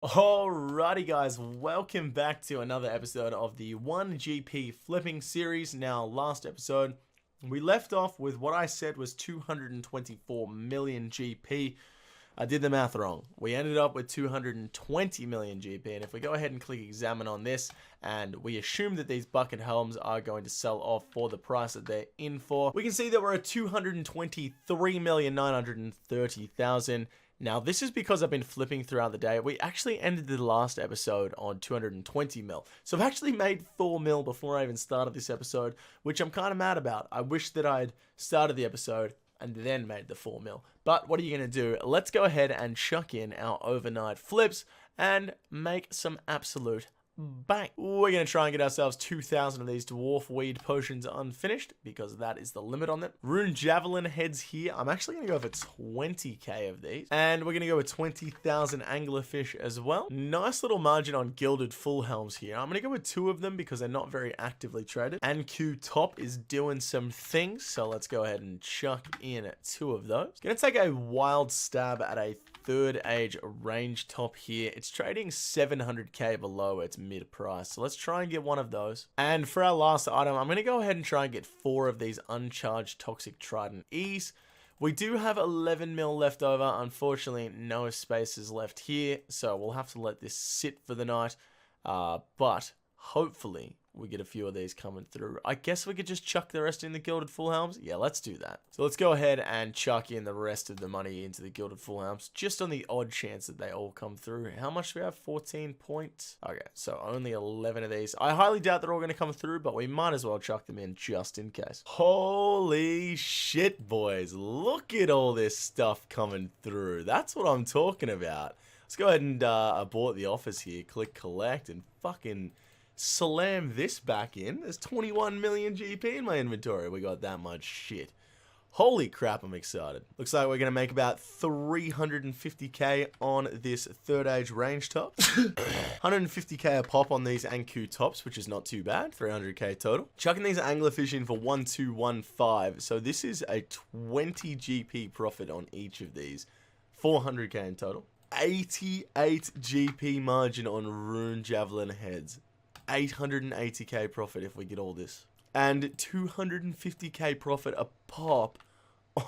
Alrighty guys, welcome back to another episode of the 1GP flipping series. Now, last episode, we left off with what I said was 224 million GP. I did the math wrong. We ended up with 220 million GP, and if we go ahead and click examine on this, and we assume that these bucket helms are going to sell off for the price that they're in for, we can see that we're at 223,930,000. Now, this is because I've been flipping throughout the day. We actually ended the last episode on 220 mil. So I've actually made 4 mil before I even started this episode, which I'm kind of mad about. I wish that I'd started the episode and then made the 4 mil. But what are you going to do? Let's go ahead and chuck in our overnight flips and make some absolute bang. We're going to try and get ourselves 2,000 of these dwarf weed potions unfinished because that is the limit on them. Rune javelin heads here. I'm actually going to go for 20k of these. And we're going to go with 20,000 anglerfish as well. Nice little margin on gilded full helms here. I'm going to go with 2 of them because they're not very actively traded. And Q top is doing some things. So let's go ahead and chuck in 2 of those. Going to take a wild stab at a third age range top here. It's trading 700k below its mid price, so let's try and get one of those. And for our last item, I'm going to go ahead and try and get 4 of these uncharged toxic trident E's. We do have 11 mil left over. Unfortunately, no spaces left here, so we'll have to let this sit for the night, but hopefully we get a few of these coming through. I guess we could just chuck the rest in the gilded full helms. Yeah, let's do that. So let's go ahead and chuck in the rest of the money into the gilded full helms, just on the odd chance that they all come through. How much do we have? 14 points. Okay, so only 11 of these. I highly doubt they're all going to come through, but we might as well chuck them in just in case. Holy shit, boys. Look at all this stuff coming through. That's what I'm talking about. Let's go ahead and abort the office here. Click collect and fucking slam this back in. There's 21 million GP in my inventory. We got that much shit. Holy crap, I'm excited. Looks like we're going to make about 350k on this third age range top. 150k a pop on these Anku tops, which is not too bad. 300k total. Chucking these anglerfish in for 1215. So this is a 20 GP profit on each of these. 400k in total. 88 GP margin on rune javelin heads. 880k profit if we get all this. And 250k profit a pop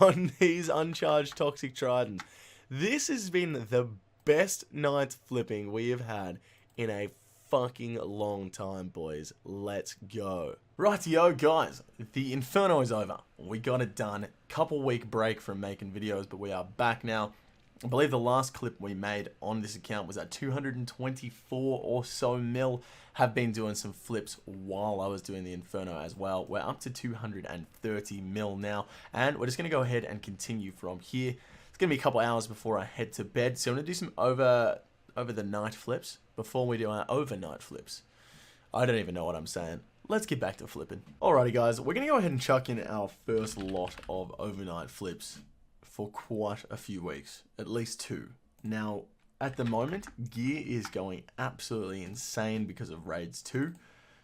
on these uncharged toxic trident. This has been the best night flipping we have had in a fucking long time, boys. Let's go. Rightio, guys. The Inferno is over. We got it done. Couple week break from making videos, but we are back now. I believe the last clip we made on this account was at 224 or so mil. Have been doing some flips while I was doing the Inferno as well. We're up to 230 mil now, and we're just going to go ahead and continue from here. It's going to be a couple hours before I head to bed, so I'm going to do some over the night flips before we do our overnight flips. I don't even know what I'm saying. Let's get back to flipping. Alrighty guys, we're going to go ahead and chuck in our first lot of overnight flips for quite a few weeks, at least 2. Now, at the moment, gear is going absolutely insane because of Raids 2.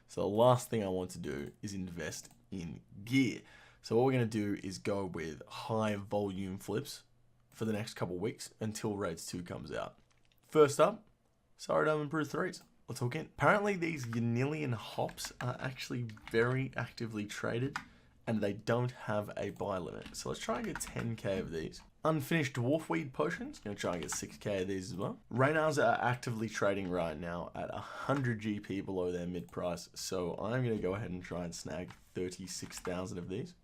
So the last thing I want to do is invest in gear. So what we're going to do is go with high volume flips for the next couple weeks until Raids 2 comes out. First up, Saradome Improved 3s. Let's hook in. Apparently these Yanillian hops are actually very actively traded, and they don't have a buy limit. So let's try and get 10k of these. Unfinished dwarf weed potions. Gonna try and get 6k of these as well. Raynars are actively trading right now at 100 GP below their mid price. So I'm gonna go ahead and try and snag 36,000 of these.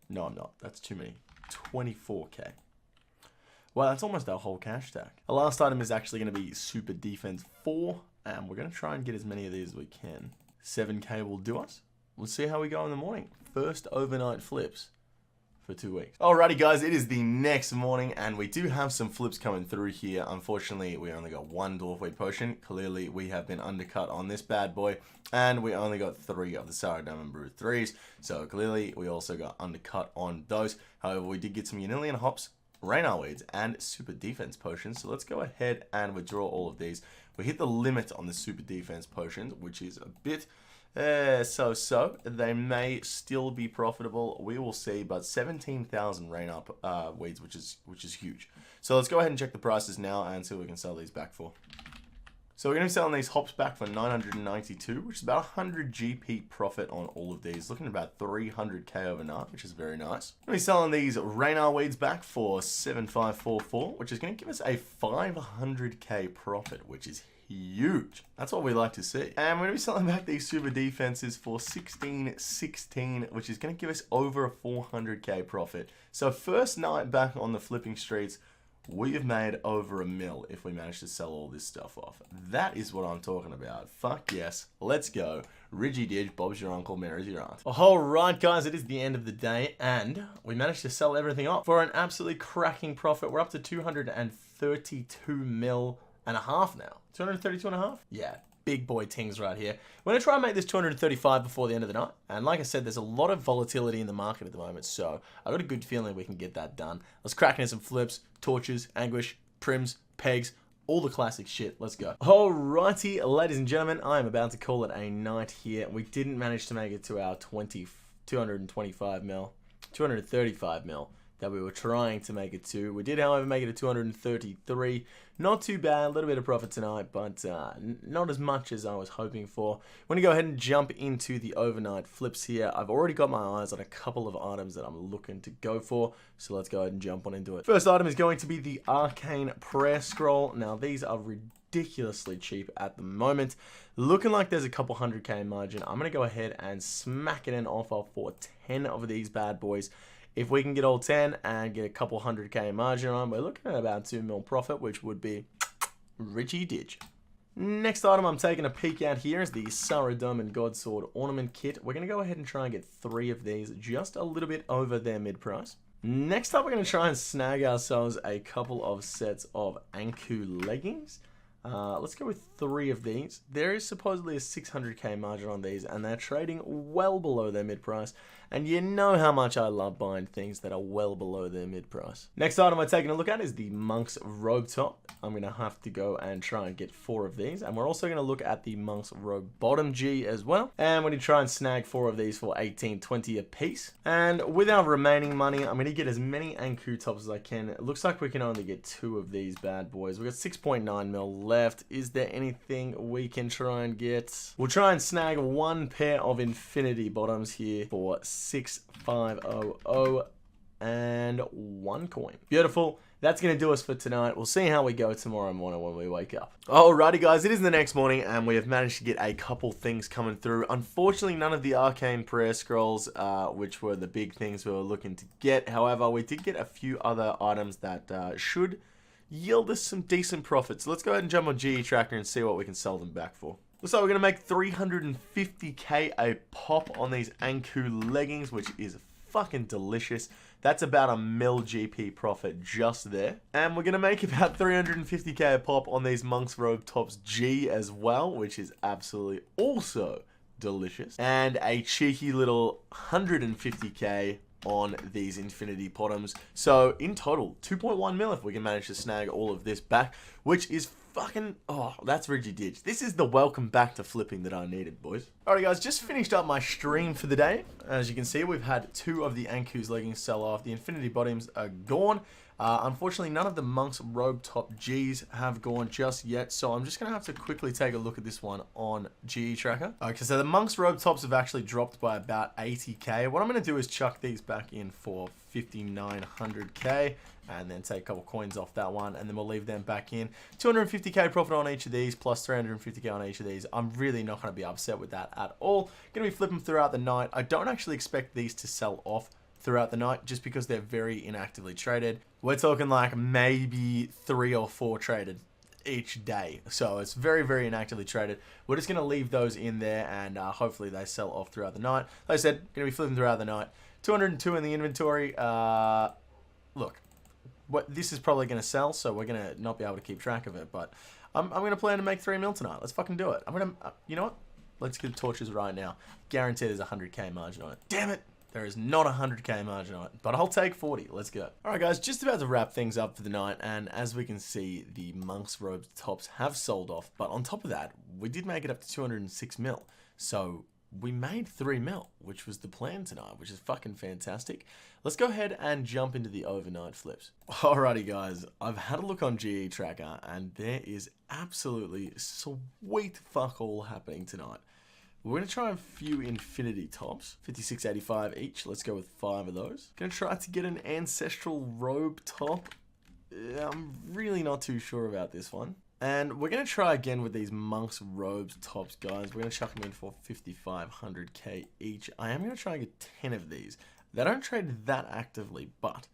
No, I'm not. That's too many. 24k. Well, that's almost our whole cash stack. Our last item is actually gonna be Super Defense 4. And we're gonna try and get as many of these as we can. 7k will do us. Let's see how we go in the morning. First overnight flips for 2 weeks. Alrighty guys, it is the next morning and we do have some flips coming through here. Unfortunately, we only got 1 dwarf weed potion. Clearly, we have been undercut on this bad boy, and we only got 3 of the Saradome Improved 3s. So clearly, we also got undercut on those. However, we did get some Yanillian hops, Raynar weeds, and super defense potions. So let's go ahead and withdraw all of these. We hit the limit on the super defense potions, which is a bit so. They may still be profitable. We will see, but 17,000 Raynar weeds, which is huge. So let's go ahead and check the prices now and see what we can sell these back for. So we're going to be selling these hops back for 992, which is about 100 GP profit on all of these. Looking at about 300k overnight, which is very nice. We're going to be selling these Raynar weeds back for 7544, which is going to give us a 500k profit, which is huge. That's what we like to see. And we're going to be selling back these super defenses for 1616, which is going to give us over a 400k profit. So first night back on the flipping streets, we have made over $1 million if we manage to sell all this stuff off. That is what I'm talking about. Fuck yes. Let's go. Ridgy Didge, Bob's your uncle, Mary's your aunt. Alright guys, it is the end of the day and we managed to sell everything off for an absolutely cracking profit. We're up to 232 mil and a half now. 232 and a half? Yeah. Big boy tings right here. We're going to try and make this 235 before the end of the night. And like I said, there's a lot of volatility in the market at the moment. So I've got a good feeling we can get that done. Let's crack into some flips, torches, anguish, prims, pegs, all the classic shit. Let's go. Alrighty, ladies and gentlemen, I am about to call it a night here. We didn't manage to make it to our 225 mil, 235 mil that we were trying to make it to. We did, however, make it to 233. Not too bad, a little bit of profit tonight, but not as much as I was hoping for. I'm going to go ahead and jump into the overnight flips here. I've already got my eyes on a couple of items that I'm looking to go for, so let's go ahead and jump on into it. First item is going to be the Arcane Prayer Scroll. Now, these are ridiculously cheap at the moment. Looking like there's a couple 100k margin. I'm going to go ahead and smack it in offer for 10 of these bad boys. If we can get all 10 and get a couple 100k margin on, we're looking at about 2 mil profit, which would be Richie Didge. Next item I'm taking a peek at here is the Saradom and Godsword Ornament Kit. We're going to go ahead and try and get 3 of these, just a little bit over their mid-price. Next up, we're going to try and snag ourselves a couple of sets of Anku leggings. Let's go with 3 of these. There is supposedly a 600k margin on these, and they're trading well below their mid-price. And you know how much I love buying things that are well below their mid-price. Next item I'm taking a look at is the Monk's Robe Top. I'm going to have to go and try and get 4 of these. And we're also going to look at the Monk's Robe Bottom G as well. And we're going to try and snag 4 of these for 18.20 a piece. And with our remaining money, I'm going to get as many Anku tops as I can. It looks like we can only get 2 of these bad boys. We've got 6.9 mil left. Is there anything we can try and get? We'll try and snag 1 pair of Infinity Bottoms here for 6500 and 1 coin. Beautiful. That's going to do us for tonight. We'll see how we go tomorrow morning when we wake up. Alrighty guys, it is the next morning and we have managed to get a couple things coming through. Unfortunately, none of the Arcane Prayer Scrolls, which were the big things we were looking to get. However, we did get a few other items that should yield us some decent profits. So let's go ahead and jump on GE Tracker and see what we can sell them back for. Looks like we're going to make 350k a pop on these Anku leggings, which is fucking delicious. That's about a mil GP profit just there. And we're going to make about 350k a pop on these Monk's Robe Tops G as well, which is absolutely also delicious. And a cheeky little 150k on these Infinity Bottoms. So in total, 2.1 mil if we can manage to snag all of this back, which is fucking, oh, that's Ridgy Didge. This is the welcome back to flipping that I needed, boys. Alright guys, just finished up my stream for the day. As you can see, we've had 2 of the Anku's leggings sell off. The Infinity Bottoms are gone. Unfortunately, none of the Monk's Robe Top Gs have gone just yet, so I'm just going to have to quickly take a look at this one on GE Tracker. Okay, so the Monk's Robe Tops have actually dropped by about 80k. What I'm going to do is chuck these back in for 5,900k, and then take a couple coins off that one, and then we'll leave them back in. 250k profit on each of these, plus 350k on each of these. I'm really not going to be upset with that at all. Going to be flipping throughout the night. I don't actually expect these to sell off throughout the night, just because they're very inactively traded. We're talking like maybe 3 or 4 traded each day, so it's very, very inactively traded. We're just going to leave those in there, and hopefully they sell off throughout the night. Like I said, going to be flipping throughout the night. 202 in the inventory. Look, this is probably going to sell, so we're going to not be able to keep track of it, but I'm going to plan to make 3 mil tonight. Let's fucking do it. I'm going to, you know what? Let's get torches right now. Guaranteed there's a 100k margin on it. Damn it! There is not a 100k margin on it, but I'll take 40. Let's go. Alright guys, just about to wrap things up for the night, and as we can see, the Monk's Robe Tops have sold off, but on top of that, we did make it up to 206 mil. So we made 3 mil, which was the plan tonight, which is fucking fantastic. Let's go ahead and jump into the overnight flips. Alrighty guys, I've had a look on GE Tracker and there is absolutely sweet fuck all happening tonight. We're going to try a few infinity tops, 56.85 each. Let's go with 5 of those. Going to try to get an ancestral robe top. I'm really not too sure about this one. And we're going to try again with these monks robes tops, guys. We're going to chuck them in for 5,500k each. I am going to try and get 10 of these. They don't trade that actively, but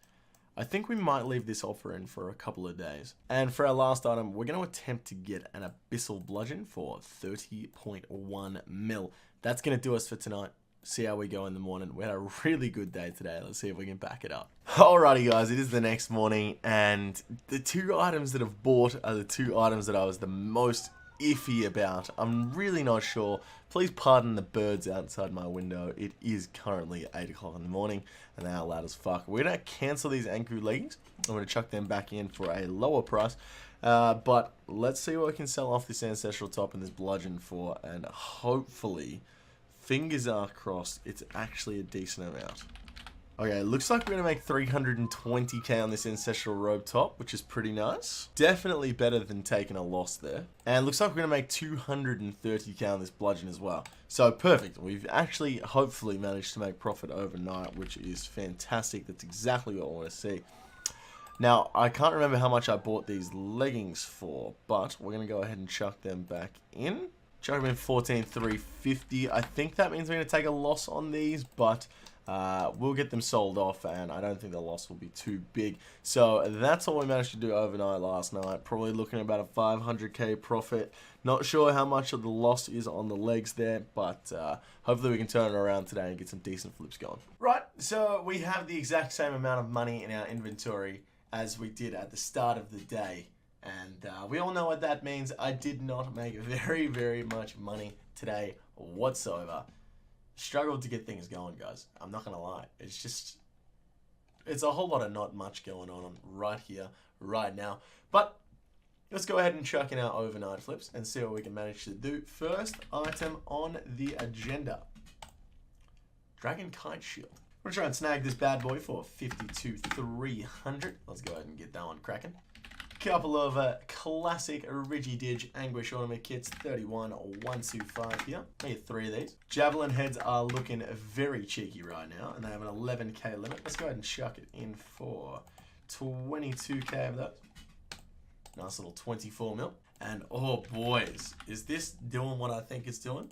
I think we might leave this offer in for a couple of days. And for our last item, we're going to attempt to get an abyssal bludgeon for 30.1 mil. That's going to do us for tonight. See how we go in the morning. We had a really good day today. Let's see if we can back it up. Alrighty guys, it is the next morning and the 2 items that I've bought are the 2 items that I was the most iffy about. I'm really not sure. Please pardon the birds outside my window. It is currently 8 o'clock in the morning and they are loud as fuck. We're going to cancel these Anku leggings. I'm going to chuck them back in for a lower price. But let's see what we can sell off this ancestral top and this bludgeon for, and hopefully, fingers are crossed, it's actually a decent amount. Okay, looks like we're going to make 320k on this ancestral robe top, which is pretty nice. Definitely better than taking a loss there. And looks like we're going to make 230k on this bludgeon as well. So perfect. We've actually hopefully managed to make profit overnight, which is fantastic. That's exactly what I want to see. Now, I can't remember how much I bought these leggings for, but we're going to go ahead and chuck them back in. Chuck them in 14,350. I think that means we're going to take a loss on these, but we'll get them sold off, and I don't think the loss will be too big. So that's all we managed to do overnight last night. Probably looking at about a 500k profit. Not sure how much of the loss is on the legs there, but hopefully we can turn it around today and get some decent flips going. Right, so we have the exact same amount of money in our inventory as we did at the start of the day. And we all know what that means. I did not make very, very much money today whatsoever. Struggled to get things going, guys. I'm not going to lie. It's a whole lot of not much going on right here, right now. But let's go ahead and chuck in our overnight flips and see what we can manage to do. First item on the agenda. Dragon Kite Shield. We're going to try and snag this bad boy for 52,300. Let's go ahead and get that one cracking. Couple of classic Rigidigi Anguish Ornament Kits, 31,125 here. I get 3 of these. Javelin heads are looking very cheeky right now, and they have an 11k limit. Let's go ahead and chuck it in for 22k of those. Nice little 24 mil. And oh boys, is this doing what I think it's doing?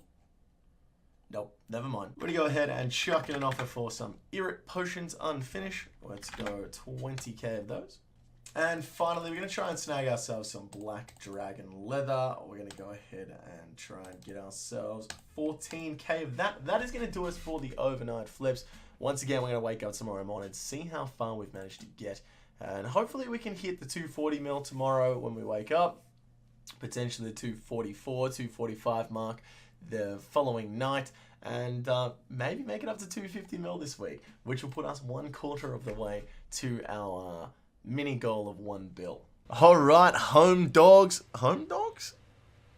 Nope, never mind. We're going to go ahead and chuck in an offer for some Irrit Potions Unfinished. Let's go 20k of those. And finally, we're going to try and snag ourselves some Black Dragon Leather. We're going to go ahead and try and get ourselves 14k of that. That is going to do us for the overnight flips. Once again, we're going to wake up tomorrow morning, see how far we've managed to get. And hopefully we can hit the 240 mil tomorrow when we wake up. Potentially the 244, 245 mark the following night. And maybe make it up to 250 mil this week, which will put us 1/4 of the way to our mini goal of 1 bill. All right, home dogs. Home dogs?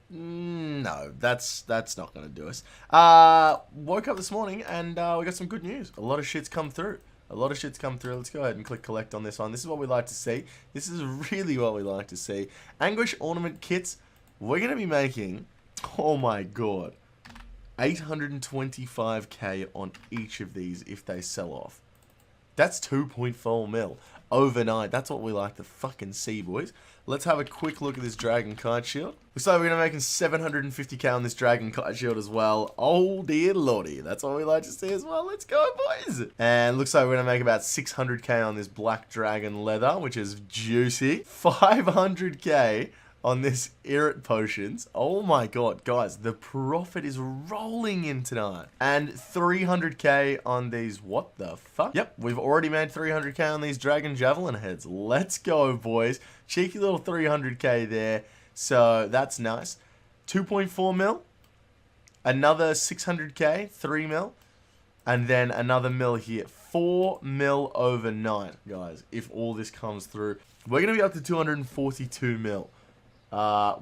No, that's not going to do us. Woke up this morning and we got some good news. A lot of shit's come through. Let's go ahead and click collect on this one. This is what we like to see. This is really what we like to see. Anguish Ornament Kits. We're going to be making, oh my god, 825k on each of these if they sell off. That's 2.4 mil overnight. That's what we like to fucking see, boys. Let's have a quick look at this Dragon Kite Shield. Looks like we're going to be making 750k on this Dragon Kite Shield as well. Oh dear lordy. That's what we like to see as well. Let's go, boys. And looks like we're going to make about 600k on this Black Dragon Leather, which is juicy. 500k on this Irrit Potions. Oh my god, guys, the profit is rolling in tonight. And 300k on these, what the fuck? Yep, we've already made 300k on these Dragon Javelin heads. Let's go, boys. Cheeky little 300k there. So that's nice. 2.4 mil. Another 600k, 3 mil. And then another mil here. 4 mil overnight, guys, if all this comes through. We're going to be up to 242 mil.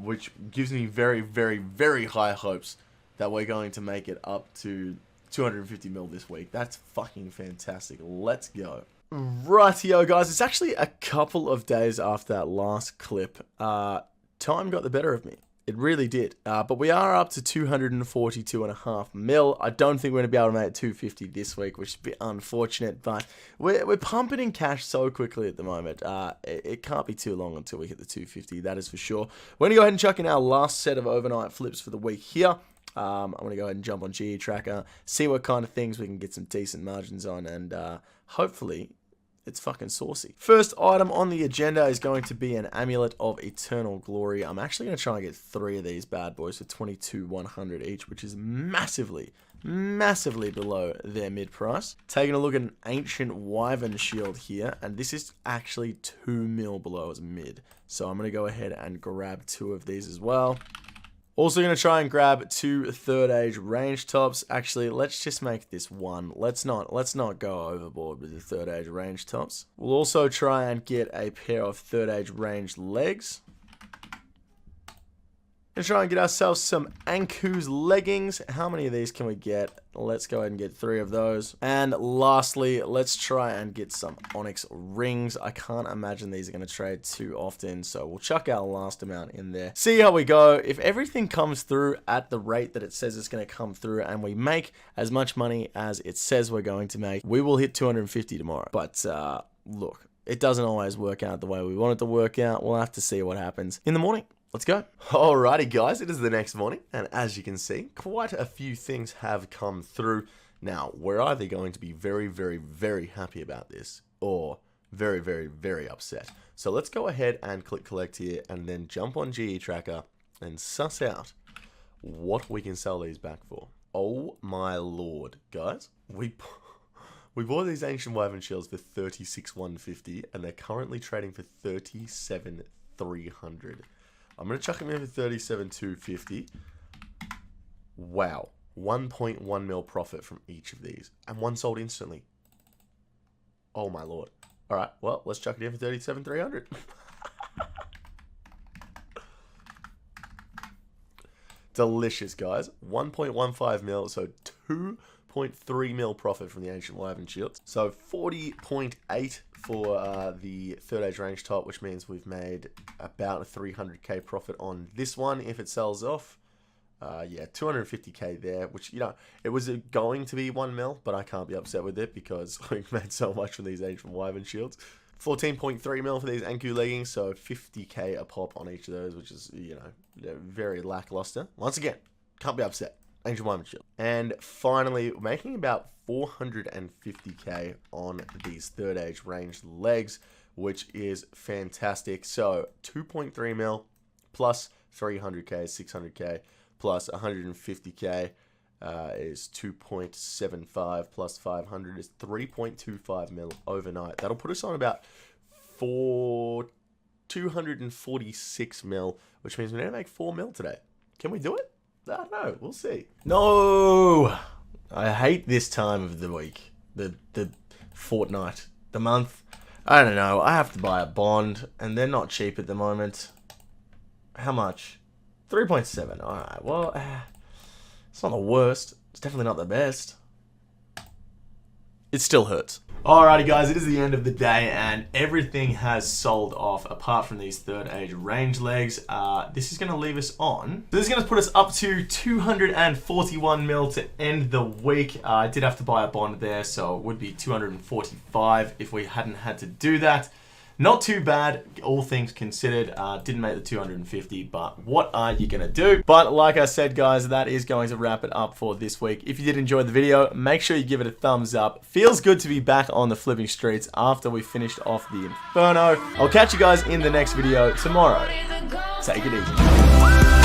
Which gives me very, very, very high hopes that we're going to make it up to 250 mil this week. That's fucking fantastic. Let's go. Rightio, guys. It's actually a couple of days after that last clip. Time got the better of me. It really did. But we are up to 242.5 mil. I don't think we're going to be able to make it 250 this week, which is a bit unfortunate. But we're pumping in cash so quickly at the moment. It can't be too long until we hit the 250. That is for sure. We're going to go ahead and chuck in our last set of overnight flips for the week here. I'm going to go ahead and jump on GE Tracker, see what kind of things we can get some decent margins on, and hopefully it's fucking saucy. First item on the agenda is going to be an Amulet of Eternal Glory. I'm actually going to try and get 3 of these bad boys for 22,100 each, which is massively below their mid price. Taking a look at an Ancient Wyvern shield here, and this is actually 2 mil below as mid. So I'm going to go ahead and grab 2 of these as well. Also going to try and grab 2 third age range tops. Actually, let's just make this 1. Let's not go overboard with the third age range tops. We'll also try and get a pair of third age range legs. And try and get ourselves some Anku's leggings. How many of these can we get? Let's go ahead and get 3 of those. And lastly, let's try and get some Onyx rings. I can't imagine these are going to trade too often, so we'll chuck our last amount in there. See how we go. If everything comes through at the rate that it says it's going to come through, and we make as much money as it says we're going to make, we will hit 250 tomorrow. But look, it doesn't always work out the way we want it to work out. We'll have to see what happens in the morning. Let's go. Alrighty, guys, it is the next morning, and as you can see, quite a few things have come through. Now, we're either going to be very, very, very happy about this, or very, very, very upset. So let's go ahead and click collect here, and then jump on GE Tracker and suss out what we can sell these back for. Oh my lord, guys, we bought these Ancient Wyvern shields for 36,150, and they're currently trading for 37,300. I'm going to chuck them in for 37,250. Wow. 1.1 mil profit from each of these. And one sold instantly. Oh my lord. Alright, well, let's chuck it in for 37,300. Delicious, guys. 1.15 mil, so 2.3 mil profit from the Ancient Wyvern shields. So 40.8 for the third age range top, which means we've made about a 300k profit on this one if it sells off. Yeah, 250k there, which, you know, it was going to be 1 mil, but I can't be upset with it because we've made so much from these Ancient Wyvern shields. 14.3 mil for these Anku leggings, so 50k a pop on each of those, which is, you know, very lackluster. Once again, can't be upset. Ancient Wyvern shield. And finally, making about 450k on these third age ranged legs, which is fantastic. So 2.3 mil plus 300k, 600k plus 150k is 2.75 plus 500 is 3.25 mil overnight. That'll put us on about 246 mil, which means we're going to make 4 mil today. Can we do it? I don't know. We'll see. No! I hate this time of the week. The fortnight. The month. I don't know. I have to buy a bond, and they're not cheap at the moment. How much? 3.7. Alright, well, it's not the worst. It's definitely not the best. It still hurts. Alrighty, guys, it is the end of the day, and everything has sold off apart from these third age range legs. This is going to leave us on. So this is going to put us up to 241 mil to end the week. I did have to buy a bond there, so it would be 245 if we hadn't had to do that. Not too bad, all things considered. Didn't make the 250, but what are you gonna do? But like I said, guys, that is going to wrap it up for this week. If you did enjoy the video, make sure you give it a thumbs up. Feels good to be back on the flipping streets after we finished off the Inferno. I'll catch you guys in the next video tomorrow. Take it easy.